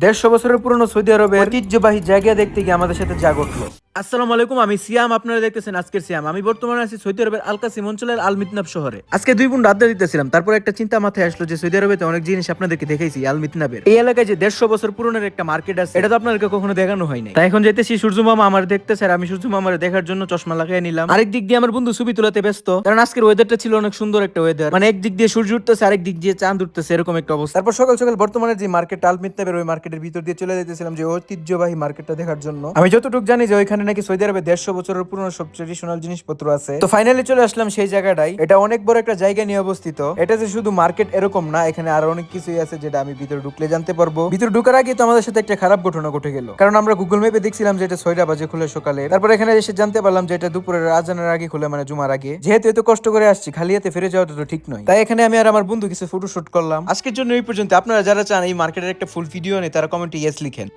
150 বছরের পুরনো সৌদি আরবের ঐতিহ্যবাহী জায়গা দেখতে গিয়ে আমাদের সাথে জাগ উঠলো। আসসালামু আলাইকুম, আমি সিয়াম, আপনারা দেখতেছেন আজকের সিয়াম। আমি বর্তমানে আছি সৌদি আরবের আল কাসিম অঞ্চলের আল মিতনাব শহরে। আজকে দুই বোন আড্ডা দিতেছিলাম, তারপর একটা চিন্তা মাথায় আসলো যে সৌদি আরবে অনেক জিনিস আপনাদেরকে দেখাইছি আল মিতনাবের এই এলাকায় যে 150 বছর পুরনের একটা মার্কেট আছে, এটা তো আপনাদেরকে কখনো দেখানো হয় নাই। তাই এখন যেতেছি সূর্য মামা আমার দেখতেছে, আর আমি সূর্য মামার দেখার জন্য চশমা লাগাই নিলাম। আরেক দিক দিয়ে আমার বন্ধু ছবি তোলাতে ব্যস্ত, কারণ আজকের ওয়েদারটা ছিল অনেক সুন্দর একটা ওয়েদার। মানে এক দিক দিয়ে সূর্য উঠতেছে, আরেক দিক দিয়ে চাঁদ উঠতেছে, এরকম একটা অবস্থা। তারপর সকাল সকাল বর্তমানে যে মার্কেট আল মিতনাবের ওই মার্কেটের ভিতর দিয়ে চলে যেতেছিলাম যে ঐতিহ্যবাহী মার্কেটটা দেখার জন্য। আমি যতটুকু জানি যে ওইখানে নাকি সৌদি আরবে 150 বছরের পুরনো সব ট্রেডিশনাল জিনিসপত্র আছে। তো ফাইনালি চলে আসলাম সেই জায়গাটাই। এটা অনেক বড় একটা জায়গা নিয়ে অবস্থিত। এটা যে শুধু মার্কেট এরকম না, এখানে আরো অনেক কিছুই আছে যেটা আমি ভিতরে ঢুকলে জানতে পারবো। ভিতরে ঢুকার আগে তো আমাদের সাথে একটা খারাপ ঘটনা ঘটে গেল, কারণ আমরা গুগল ম্যাপে দেখছিলাম যে এটা 6টা বাজে খুলে সকালে। তারপর এখানে এসে জানতে পারলাম যে এটা দুপুরের আজানের আগে খুলে, মানে জুমার আগে। যেহেতু এত কষ্ট করে আসছি, খালি হাতে ফিরে যাওয়াটা তো ঠিক নয়। তাই এখানে আমি আর আমার বন্ধু কিছু ফটোশুট করলাম। আজকের জন্য এই পর্যন্ত। আপনারা যারা চান এই মার্কেটের একটা ফুল ভিডিও নেই, তারা কমেন্টে ইয়েস লিখেন।